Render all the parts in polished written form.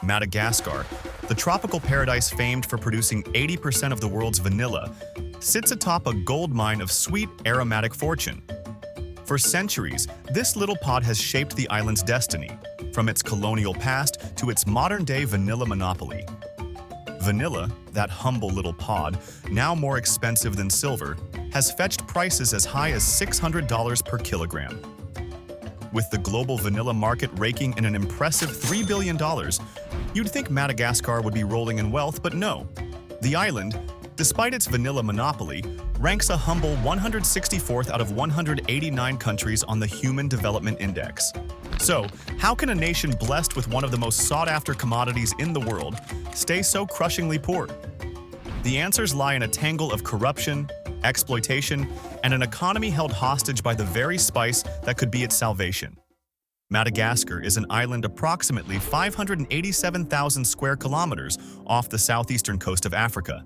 Madagascar, the tropical paradise famed for producing 80% of the world's vanilla, sits atop a gold mine of sweet, aromatic fortune. For centuries, this little pod has shaped the island's destiny, from its colonial past to its modern-day vanilla monopoly. Vanilla, that humble little pod, now more expensive than silver, has fetched prices as high as $600 per kilogram. With the global vanilla market raking in an impressive $3 billion, you'd think Madagascar would be rolling in wealth, but no. The island, despite its vanilla monopoly, ranks a humble 164th out of 189 countries on the Human Development Index. So, how can a nation blessed with one of the most sought-after commodities in the world stay so crushingly poor? The answers lie in a tangle of corruption, exploitation, and an economy held hostage by the very spice that could be its salvation. Madagascar is an island approximately 587,000 square kilometers off the southeastern coast of Africa,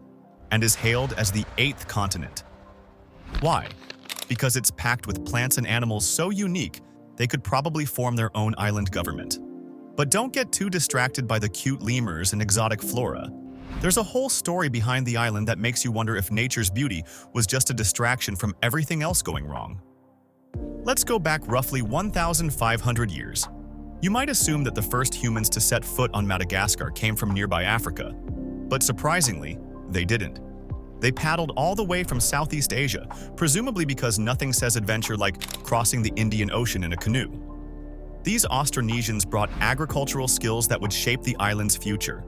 and is hailed as the 8th continent. Why? Because it's packed with plants and animals so unique they could probably form their own island government. But don't get too distracted by the cute lemurs and exotic flora. There's a whole story behind the island that makes you wonder if nature's beauty was just a distraction from everything else going wrong. Let's go back roughly 1,500 years. You might assume that the first humans to set foot on Madagascar came from nearby Africa, but surprisingly, they didn't. They paddled all the way from Southeast Asia, presumably because nothing says adventure like crossing the Indian Ocean in a canoe. These Austronesians brought agricultural skills that would shape the island's future,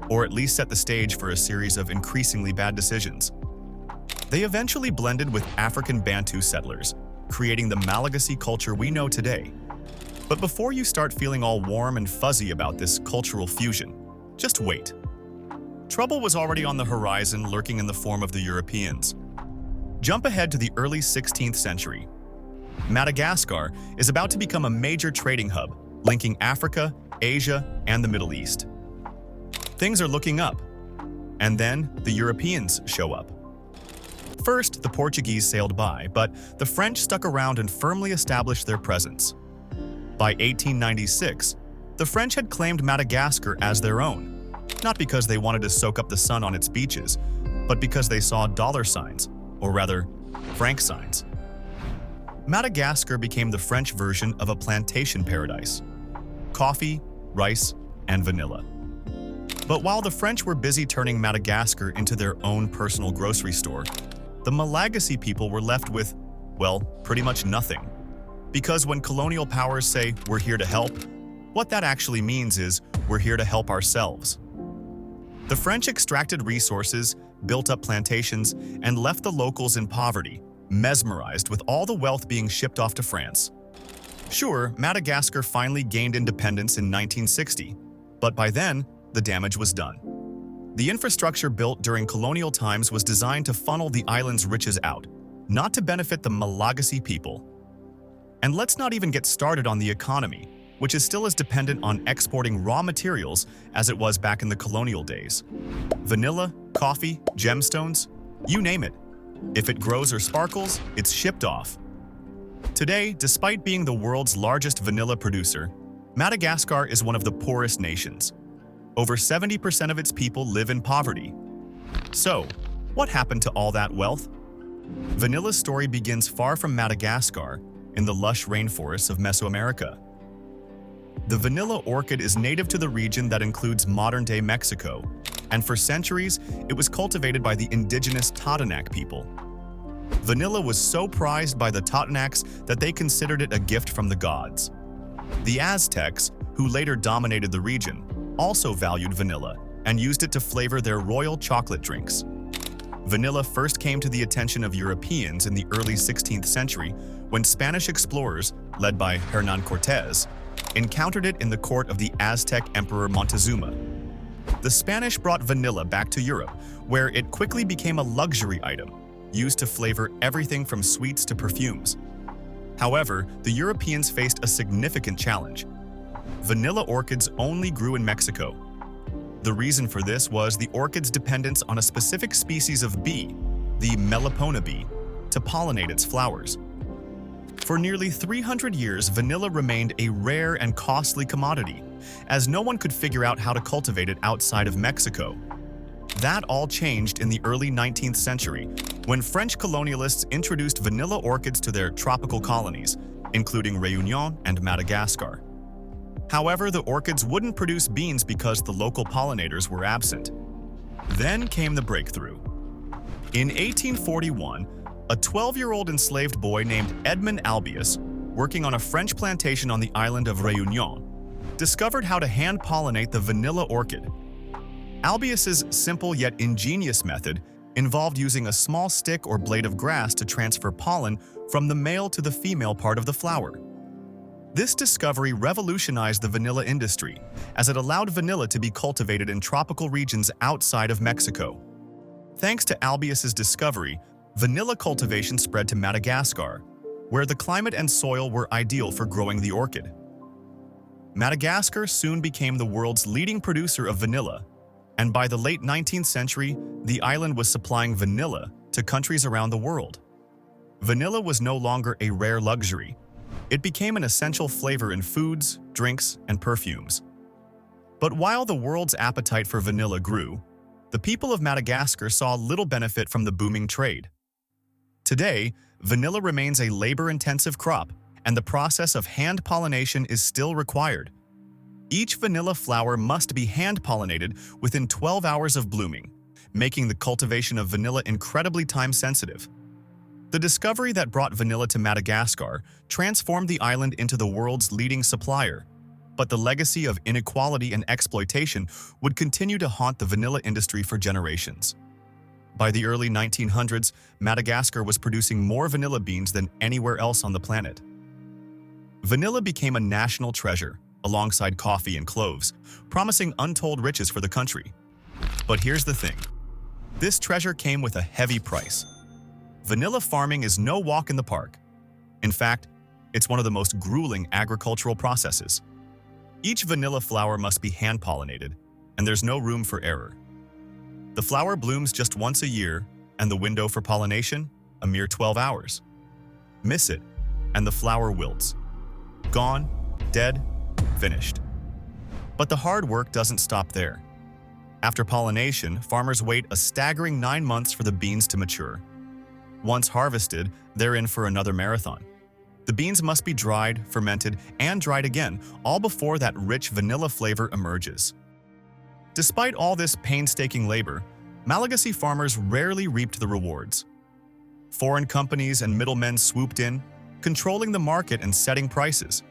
or at least set the stage for a series of increasingly bad decisions. They eventually blended with African Bantu settlers, creating the Malagasy culture we know today. But before you start feeling all warm and fuzzy about this cultural fusion, just wait. Trouble was already on the horizon, lurking in the form of the Europeans. Jump ahead to the early 16th century. Madagascar is about to become a major trading hub, linking Africa, Asia, and the Middle East. Things are looking up. And then the Europeans show up. First, the Portuguese sailed by, but the French stuck around and firmly established their presence. By 1896, the French had claimed Madagascar as their own. Not because they wanted to soak up the sun on its beaches, but because they saw dollar signs, or rather, franc signs. Madagascar became the French version of a plantation paradise: coffee, rice, and vanilla. But while the French were busy turning Madagascar into their own personal grocery store, the Malagasy people were left with, well, pretty much nothing. Because when colonial powers say, "We're here to help," what that actually means is, we're here to help ourselves. The French extracted resources, built up plantations, and left the locals in poverty, mesmerized with all the wealth being shipped off to France. Sure, Madagascar finally gained independence in 1960, but by then, the damage was done. The infrastructure built during colonial times was designed to funnel the island's riches out, not to benefit the Malagasy people. And let's not even get started on the economy, which is still as dependent on exporting raw materials as it was back in the colonial days. Vanilla, coffee, gemstones, you name it. If it grows or sparkles, it's shipped off. Today, despite being the world's largest vanilla producer, Madagascar is one of the poorest nations. Over 70% of its people live in poverty. So, what happened to all that wealth? Vanilla's story begins far from Madagascar, in the lush rainforests of Mesoamerica. The vanilla orchid is native to the region that includes modern-day Mexico, and for centuries, it was cultivated by the indigenous Totonac people. Vanilla was so prized by the Totonacs that they considered it a gift from the gods. The Aztecs, who later dominated the region, also valued vanilla and used it to flavor their royal chocolate drinks. Vanilla first came to the attention of Europeans in the early 16th century when Spanish explorers, led by Hernán Cortés, encountered it in the court of the Aztec Emperor Montezuma. The Spanish brought vanilla back to Europe, where it quickly became a luxury item, used to flavor everything from sweets to perfumes. However, the Europeans faced a significant challenge. Vanilla orchids only grew in Mexico. The reason for this was the orchid's dependence on a specific species of bee, the Melipona bee, to pollinate its flowers. For nearly 300 years, vanilla remained a rare and costly commodity, as no one could figure out how to cultivate it outside of Mexico. That all changed in the early 19th century, when French colonialists introduced vanilla orchids to their tropical colonies, including Réunion and Madagascar. However, the orchids wouldn't produce beans because the local pollinators were absent. Then came the breakthrough. In 1841, a 12-year-old enslaved boy named Edmond Albius, working on a French plantation on the island of Réunion, discovered how to hand-pollinate the vanilla orchid. Albius's simple yet ingenious method involved using a small stick or blade of grass to transfer pollen from the male to the female part of the flower. This discovery revolutionized the vanilla industry, as it allowed vanilla to be cultivated in tropical regions outside of Mexico. Thanks to Albius's discovery, vanilla cultivation spread to Madagascar, where the climate and soil were ideal for growing the orchid. Madagascar soon became the world's leading producer of vanilla, and by the late 19th century, the island was supplying vanilla to countries around the world. Vanilla was no longer a rare luxury. It became an essential flavor in foods, drinks, and perfumes. But while the world's appetite for vanilla grew, the people of Madagascar saw little benefit from the booming trade. Today, vanilla remains a labor-intensive crop, and the process of hand pollination is still required. Each vanilla flower must be hand-pollinated within 12 hours of blooming, making the cultivation of vanilla incredibly time-sensitive. The discovery that brought vanilla to Madagascar transformed the island into the world's leading supplier, but the legacy of inequality and exploitation would continue to haunt the vanilla industry for generations. By the early 1900s, Madagascar was producing more vanilla beans than anywhere else on the planet. Vanilla became a national treasure, alongside coffee and cloves, promising untold riches for the country. But here's the thing. This treasure came with a heavy price. Vanilla farming is no walk in the park. In fact, it's one of the most grueling agricultural processes. Each vanilla flower must be hand-pollinated, and there's no room for error. The flower blooms just once a year, and the window for pollination, a mere 12 hours. Miss it, and the flower wilts. Gone, dead, finished. But the hard work doesn't stop there. After pollination, farmers wait a staggering 9 months for the beans to mature. Once harvested, they're in for another marathon. The beans must be dried, fermented, and dried again, all before that rich vanilla flavor emerges. Despite all this painstaking labor, Malagasy farmers rarely reaped the rewards. Foreign companies and middlemen swooped in, controlling the market and setting prices.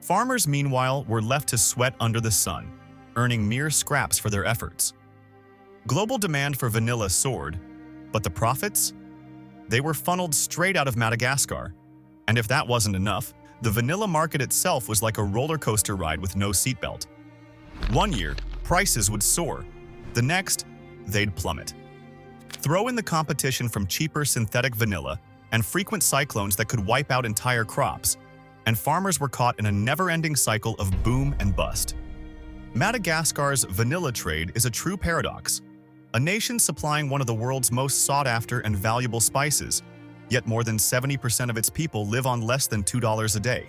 Farmers, meanwhile, were left to sweat under the sun, earning mere scraps for their efforts. Global demand for vanilla soared, but the profits? They were funneled straight out of Madagascar. And if that wasn't enough, the vanilla market itself was like a roller coaster ride with no seatbelt. One year, prices would soar. The next, they'd plummet. Throw in the competition from cheaper synthetic vanilla and frequent cyclones that could wipe out entire crops, and farmers were caught in a never-ending cycle of boom and bust. Madagascar's vanilla trade is a true paradox. A nation supplying one of the world's most sought-after and valuable spices, yet more than 70% of its people live on less than $2 a day.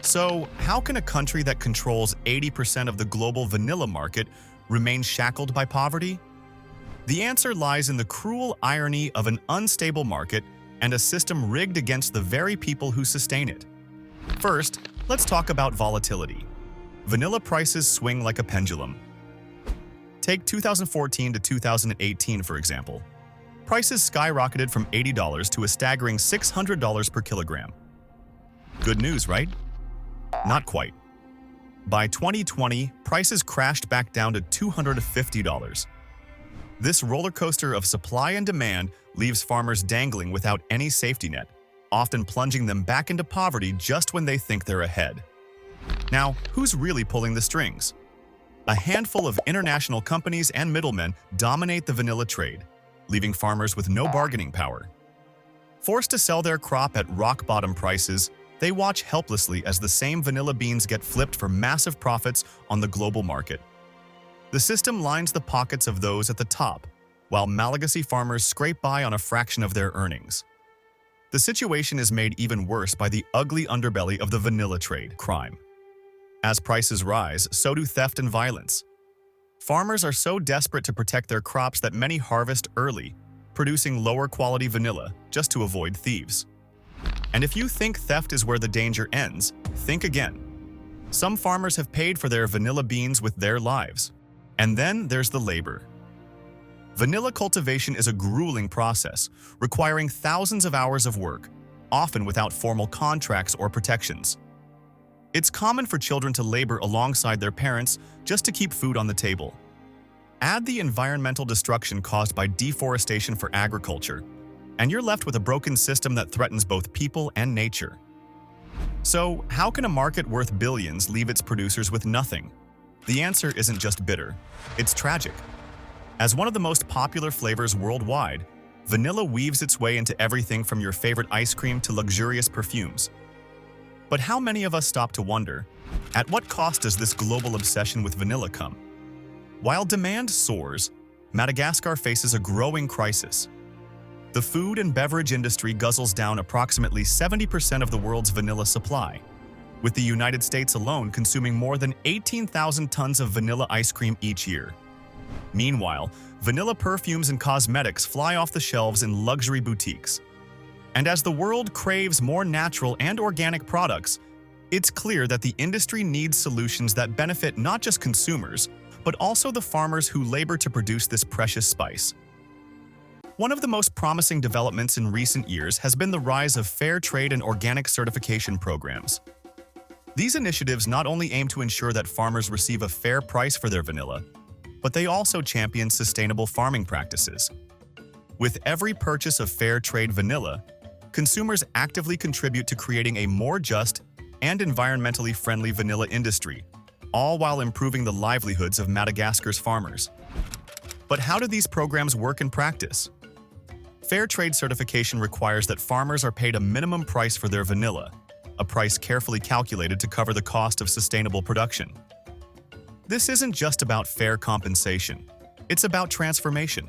So, how can a country that controls 80% of the global vanilla market remain shackled by poverty? The answer lies in the cruel irony of an unstable market and a system rigged against the very people who sustain it. First, let's talk about volatility. Vanilla prices swing like a pendulum. Take 2014 to 2018, for example. Prices skyrocketed from $80 to a staggering $600 per kilogram. Good news, right? Not quite. By 2020, prices crashed back down to $250. This roller coaster of supply and demand leaves farmers dangling without any safety net, often plunging them back into poverty just when they think they're ahead. Now, who's really pulling the strings? A handful of international companies and middlemen dominate the vanilla trade, leaving farmers with no bargaining power. Forced to sell their crop at rock-bottom prices, they watch helplessly as the same vanilla beans get flipped for massive profits on the global market. The system lines the pockets of those at the top, while Malagasy farmers scrape by on a fraction of their earnings. The situation is made even worse by the ugly underbelly of the vanilla trade, crime. As prices rise, so do theft and violence. Farmers are so desperate to protect their crops that many harvest early, producing lower quality vanilla just to avoid thieves. And if you think theft is where the danger ends, think again. Some farmers have paid for their vanilla beans with their lives. And then there's the labor. Vanilla cultivation is a grueling process, requiring thousands of hours of work, often without formal contracts or protections. It's common for children to labor alongside their parents just to keep food on the table. Add the environmental destruction caused by deforestation for agriculture, and you're left with a broken system that threatens both people and nature. So, how can a market worth billions leave its producers with nothing? The answer isn't just bitter, it's tragic. As one of the most popular flavors worldwide, vanilla weaves its way into everything from your favorite ice cream to luxurious perfumes. But how many of us stop to wonder, at what cost does this global obsession with vanilla come? While demand soars, Madagascar faces a growing crisis. The food and beverage industry guzzles down approximately 70% of the world's vanilla supply, with the United States alone consuming more than 18,000 tons of vanilla ice cream each year. Meanwhile, vanilla perfumes and cosmetics fly off the shelves in luxury boutiques. And as the world craves more natural and organic products, it's clear that the industry needs solutions that benefit not just consumers, but also the farmers who labor to produce this precious spice. One of the most promising developments in recent years has been the rise of fair trade and organic certification programs. These initiatives not only aim to ensure that farmers receive a fair price for their vanilla, but they also champion sustainable farming practices. With every purchase of fair trade vanilla, consumers actively contribute to creating a more just and environmentally friendly vanilla industry, all while improving the livelihoods of Madagascar's farmers. But how do these programs work in practice? Fair trade certification requires that farmers are paid a minimum price for their vanilla, a price carefully calculated to cover the cost of sustainable production. This isn't just about fair compensation, it's about transformation.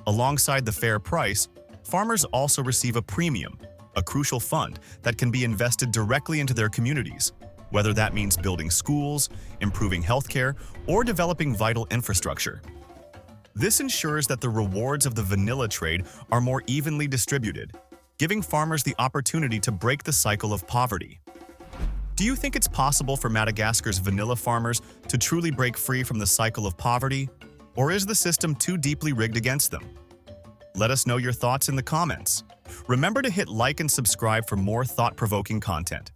Alongside the fair price, farmers also receive a premium, a crucial fund that can be invested directly into their communities, whether that means building schools, improving healthcare, or developing vital infrastructure. This ensures that the rewards of the vanilla trade are more evenly distributed, giving farmers the opportunity to break the cycle of poverty. Do you think it's possible for Madagascar's vanilla farmers to truly break free from the cycle of poverty, or is the system too deeply rigged against them? Let us know your thoughts in the comments. Remember to hit like and subscribe for more thought-provoking content.